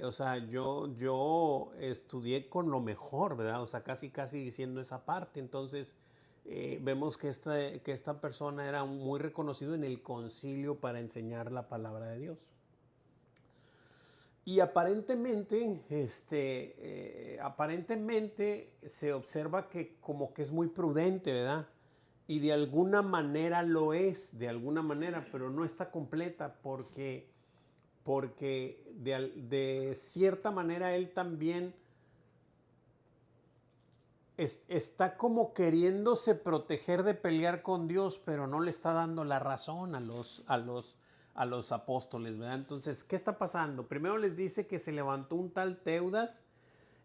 o sea, yo estudié con lo mejor, ¿verdad? O sea, casi diciendo esa parte. Entonces, vemos que esta persona era muy reconocido en el concilio para enseñar la palabra de Dios. Y aparentemente, aparentemente se observa que como que es muy prudente, ¿verdad? Y de alguna manera lo es, de alguna manera, pero no está completa porque de cierta manera él también está como queriéndose proteger de pelear con Dios, pero no le está dando la razón a los apóstoles, ¿verdad? Entonces, ¿qué está pasando? Primero les dice que se levantó un tal Teudas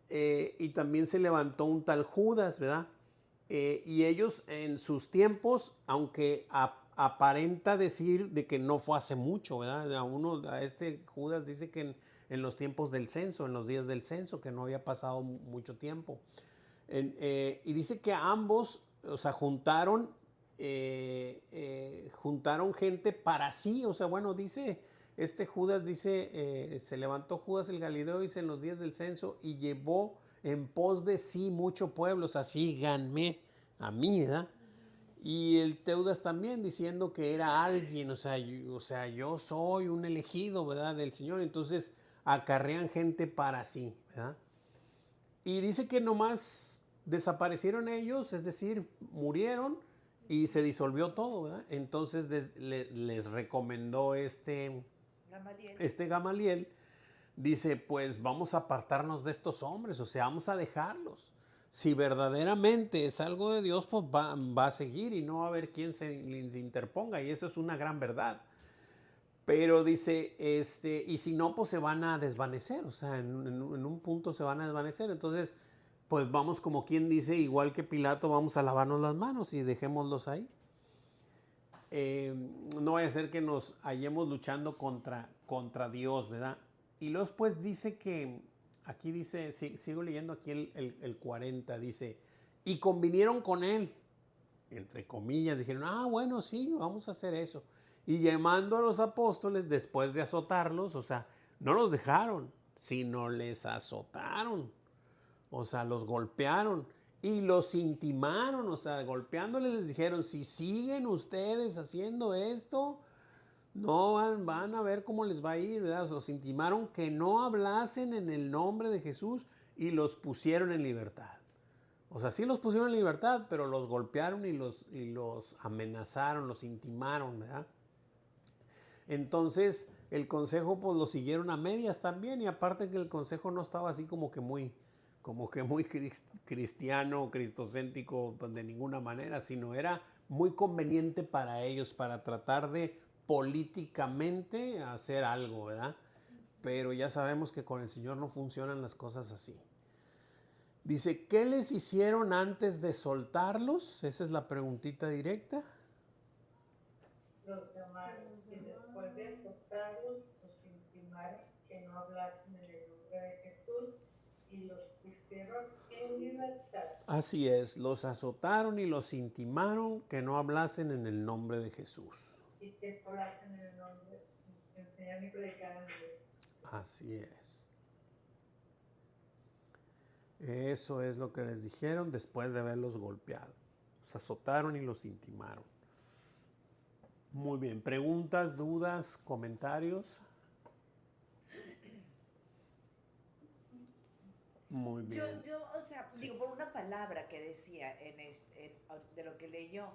y también se levantó un tal Judas, ¿verdad? Y ellos en sus tiempos, aunque aparenta decir de que no fue hace mucho, ¿verdad? A este Judas dice que en los tiempos del censo, en los días del censo, que no había pasado mucho tiempo. Y dice que ambos, o sea, juntaron gente para sí, o sea, bueno, dice, Judas dice, se levantó Judas el Galileo, dice, en los días del censo y llevó en pos de sí mucho pueblo, o sea, síganme a mí, ¿verdad? Y el Teudas también diciendo que era alguien, o sea, yo soy un elegido, ¿verdad? Del Señor, entonces acarrean gente para sí, ¿verdad? Y dice que nomás desaparecieron ellos, es decir, murieron y se disolvió todo, ¿verdad? Entonces les recomendó Gamaliel, dice, pues vamos a apartarnos de estos hombres, o sea, vamos a dejarlos. Si verdaderamente es algo de Dios, pues va a seguir y no va a haber quien se interponga, y eso es una gran verdad. Pero dice, y si no, pues se van a desvanecer, o sea, en un punto se van a desvanecer. Entonces, pues vamos como quien dice, igual que Pilato, vamos a lavarnos las manos y dejémoslos ahí. No vaya a ser que nos hallemos luchando contra Dios, ¿verdad? Y luego después dice que, aquí dice, sigo leyendo aquí el 40, dice, y convinieron con él, entre comillas, dijeron, bueno, sí, vamos a hacer eso. Y llamando a los apóstoles, después de azotarlos, o sea, no los dejaron, sino les azotaron. O sea, los golpearon y los intimaron, o sea, golpeándoles les dijeron, si siguen ustedes haciendo esto, no van a ver cómo les va a ir, ¿verdad? Los intimaron que no hablasen en el nombre de Jesús y los pusieron en libertad. O sea, sí los pusieron en libertad, pero los golpearon y los amenazaron, los intimaron, ¿verdad? Entonces, el consejo pues lo siguieron a medias también, y aparte que el consejo no estaba así como que muy cristiano, cristocéntrico, pues de ninguna manera, sino era muy conveniente para ellos, para tratar de políticamente hacer algo, ¿verdad? Pero ya sabemos que con el Señor no funcionan las cosas así. Dice, ¿qué les hicieron antes de soltarlos? Esa es la preguntita directa.
Los llamaron y después de soltarlos, los intimaron que no hablasen en el nombre de Jesús y los pusieron en libertad.
Así es, los azotaron y los intimaron que no hablasen en el nombre de Jesús.
Y que hablasen en el nombre, enseñaron y predicaron en el nombre de Jesús.
Así es. Eso es lo que les dijeron después de haberlos golpeado. Los azotaron y los intimaron. Muy bien. ¿Preguntas, dudas, comentarios? Muy bien.
Yo o sea,
Sí.
digo, por una palabra que decía de lo que leyó,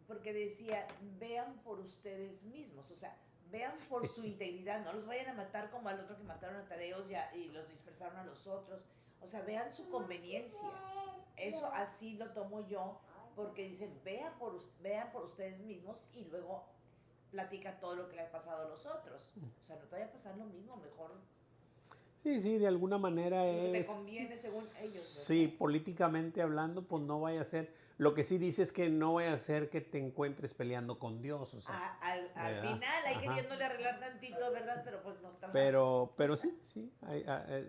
porque decía, vean por ustedes mismos, o sea, vean por su integridad, no los vayan a matar como al otro que mataron a Tadeos y los dispersaron a los otros, o sea, vean su conveniencia. Eso así lo tomo yo, porque dicen, vean por ustedes mismos y luego platica todo lo que le ha pasado a los otros. O sea, no te vaya a pasar lo mismo, mejor
Sí, de alguna manera
lo que
es...
te conviene según ellos, ¿verdad?
Sí, políticamente hablando, pues no vaya a ser... Lo que sí dice es que no vaya a ser que te encuentres peleando con Dios, o sea...
Al final, ahí queriéndole arreglar tantito, ¿verdad? Pero pues no está mal.
Pero sí,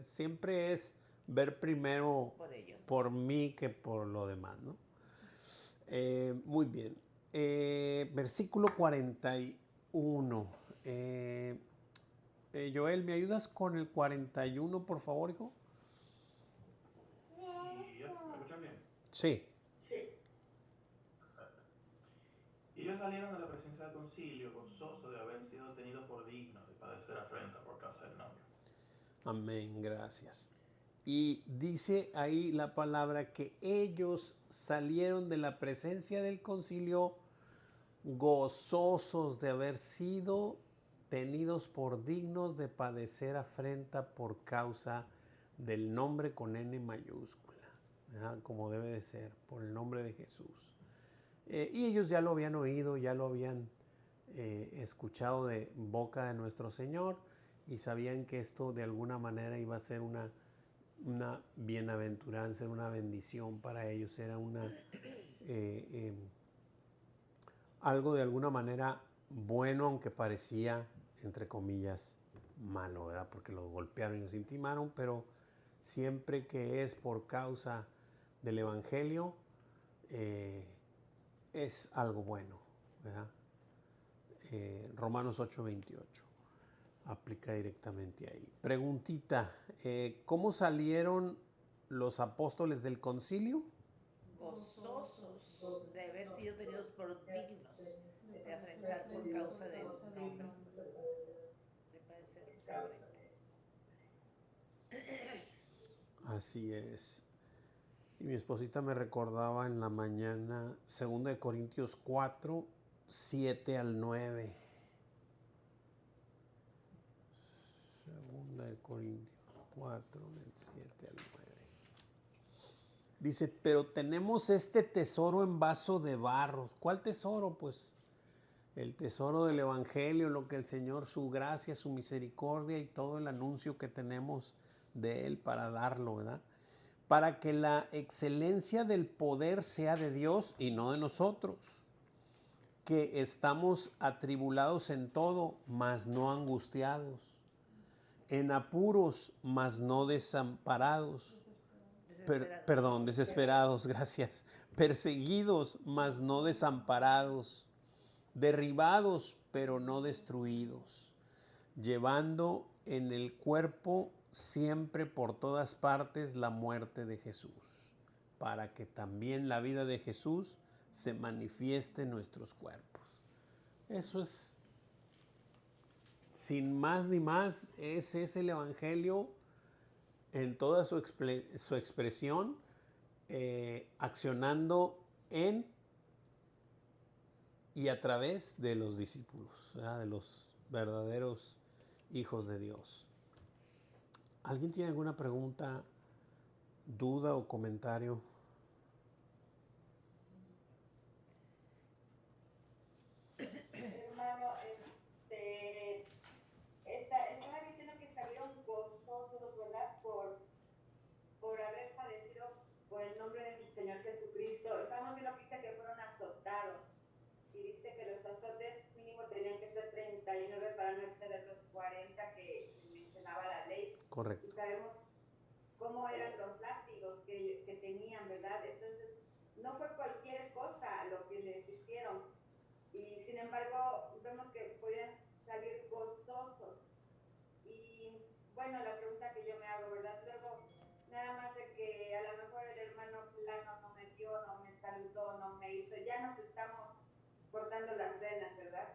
siempre es ver primero
Por ellos.
por mí que por lo demás, ¿no? Muy bien. Versículo 41. Joel, ¿me ayudas con el 41, por favor, hijo?
¿Me escuchan bien?
Sí.
Sí.
Y ellos salieron de la presencia del concilio gozosos de haber sido tenidos por dignos de padecer afrenta por causa del nombre.
Amén, gracias. Y dice ahí la palabra que ellos salieron de la presencia del concilio gozosos de haber sido tenidos por dignos de padecer afrenta por causa del nombre con N mayúscula, ¿verdad? Como debe de ser, por el nombre de Jesús. Y ellos ya lo habían oído, ya lo habían escuchado de boca de nuestro Señor y sabían que esto de alguna manera iba a ser una bienaventuranza, una bendición para ellos, era algo de alguna manera bueno, aunque parecía, entre comillas, malo, ¿verdad? Porque los golpearon y los intimaron, pero siempre que es por causa del Evangelio, es algo bueno, ¿verdad? Romanos 8:28 aplica directamente ahí. Preguntita, ¿cómo salieron los apóstoles del concilio?
Gozosos de haber sido tenidos por dignos de afrentar por causa del nombre, de padecer afrenta.
Así es. Y mi esposita me recordaba en la mañana 2 Corintios 4, 7 al 9. 2 Corintios 4, del 7 al 9. Dice, pero tenemos este tesoro en vaso de barro. ¿Cuál tesoro? Pues el tesoro del Evangelio, lo que el Señor, su gracia, su misericordia y todo el anuncio que tenemos de Él para darlo, ¿verdad? Para que la excelencia del poder sea de Dios y no de nosotros, que estamos atribulados en todo, mas no angustiados, en apuros, mas no desamparados, desesperados, gracias, perseguidos, mas no desamparados, derribados, pero no destruidos, llevando en el cuerpo siempre por todas partes la muerte de Jesús, para que también la vida de Jesús se manifieste en nuestros cuerpos. Eso es, sin más ni más, ese es el Evangelio en toda su expresión, accionando en y a través de los discípulos, ¿verdad? De los verdaderos hijos de Dios. ¿Alguien tiene alguna pregunta, duda o comentario?
Hermano, estaba diciendo que salieron gozosos, ¿verdad? Por haber padecido por el nombre del Señor Jesucristo. Estamos viendo que dice que fueron azotados. Y dice que los azotes mínimo tenían que ser 39 para no exceder los 40 que mencionaba la ley.
Correcto.
Y sabemos cómo eran los látigos que tenían, ¿verdad? Entonces, no fue cualquier cosa lo que les hicieron. Y sin embargo, vemos que podían salir gozosos. Y bueno, la pregunta que yo me hago, ¿verdad? Luego, nada más de que a lo mejor el hermano fulano no me vio, no me saludó, no me hizo, ya nos estamos cortando las venas, ¿verdad?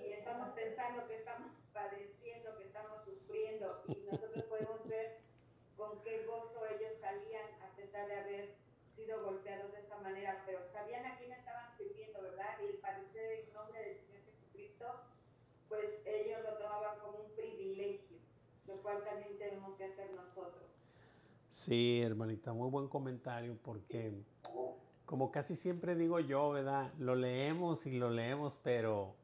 Y estamos pensando que estamos padeciendo, que estamos sufriendo, y nosotros podemos ver con qué gozo ellos salían a pesar de haber sido golpeados de esa manera, pero sabían a quién estaban sirviendo, ¿verdad? Y el padecer en nombre del Señor Jesucristo, pues ellos lo tomaban como un privilegio, lo cual también tenemos que hacer nosotros.
Sí, hermanita, muy buen comentario, porque como casi siempre digo yo, ¿verdad? Lo leemos y lo leemos, pero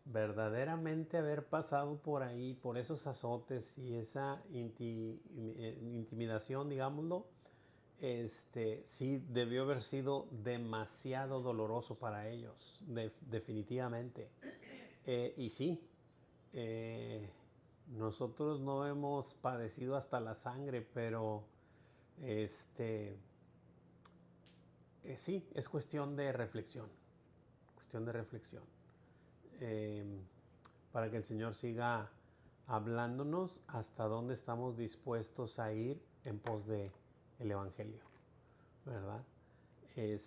verdaderamente haber pasado por ahí, por esos azotes y esa intimidación, digámoslo, sí debió haber sido demasiado doloroso para ellos, definitivamente. Y sí, nosotros no hemos padecido hasta la sangre, pero sí, es cuestión de reflexión, para que el Señor siga hablándonos hasta dónde estamos dispuestos a ir en pos de el Evangelio, ¿verdad? Y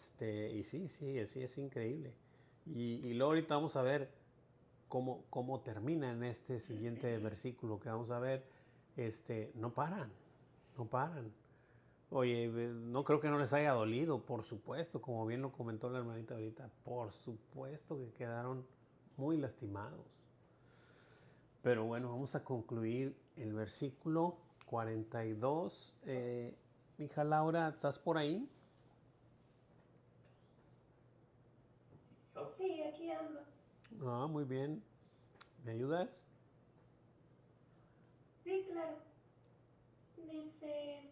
sí, es increíble. Y luego ahorita vamos a ver cómo termina en este siguiente versículo que vamos a ver. No paran. Oye, no creo que no les haya dolido, por supuesto, como bien lo comentó la hermanita ahorita, por supuesto que quedaron muy lastimados. Pero bueno, vamos a concluir el versículo 42. Mi hija Laura, ¿estás por ahí?
Sí, aquí ando.
Ah, muy bien. ¿Me ayudas?
Sí, claro. Dice,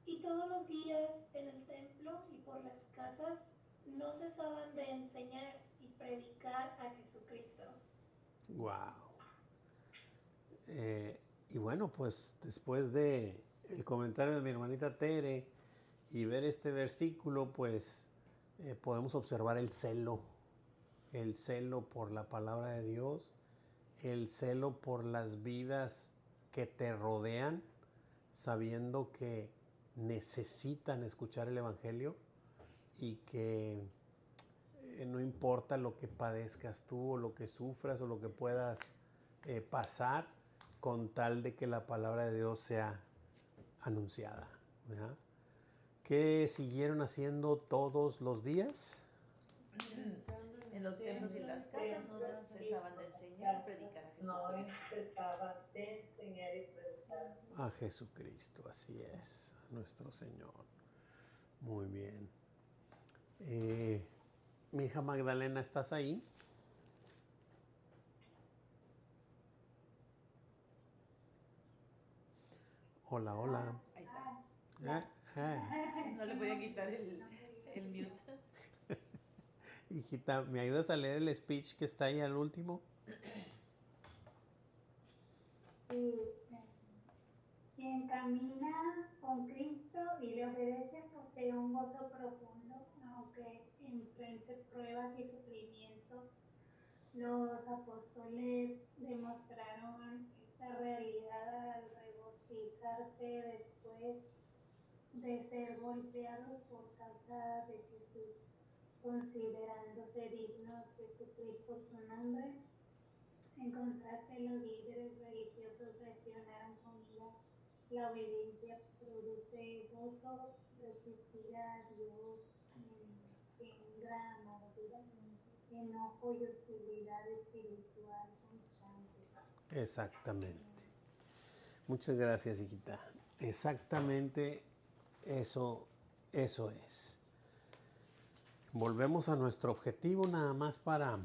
y todos los días en el templo y por las casas no cesaban de enseñar y predicar a Jesucristo.
Wow. Y bueno, pues después de el comentario de mi hermanita Tere y ver este versículo, pues podemos observar el celo por la palabra de Dios, el celo por las vidas que te rodean, sabiendo que necesitan escuchar el Evangelio y que no importa lo que padezcas tú o lo que sufras o lo que puedas pasar, con tal de que la palabra de Dios sea anunciada, ¿verdad? ¿Qué siguieron haciendo todos los días?
En los templos y las casas no cesaban de enseñar y predicar a Jesucristo.
No cesaban de enseñar y predicar
A Jesucristo, así es, a nuestro Señor. Muy bien. Mi hija Magdalena, ¿estás ahí? Hola, hola.
Ahí está. No le voy a quitar el mute.
Hijita, ¿me ayudas a leer el speech que está ahí al último?
Quien camina con Cristo y le obedece posee un gozo profundo, aunque enfrente pruebas y sufrimientos. Los apóstoles demostraron esta realidad al regocijarse después de ser golpeados por causa de Jesús, considerándose dignos de sufrir por su nombre. En contraste, los líderes religiosos reaccionaron con ira la obediencia produce gozo, resistir a Dios en gran amargura, enojo y hostilidad espiritual constante.
Exactamente. Muchas gracias, hijita. Exactamente eso es. Volvemos a nuestro objetivo nada más para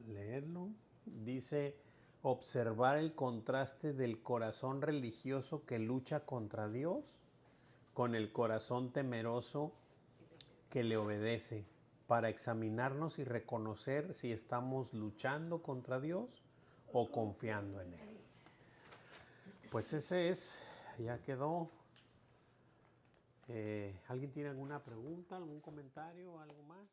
leerlo. Dice, observar el contraste del corazón religioso que lucha contra Dios con el corazón temeroso que le obedece, para examinarnos y reconocer si estamos luchando contra Dios o confiando en Él. Pues ese es, ya quedó. ¿Alguien tiene alguna pregunta, algún comentario, algo más?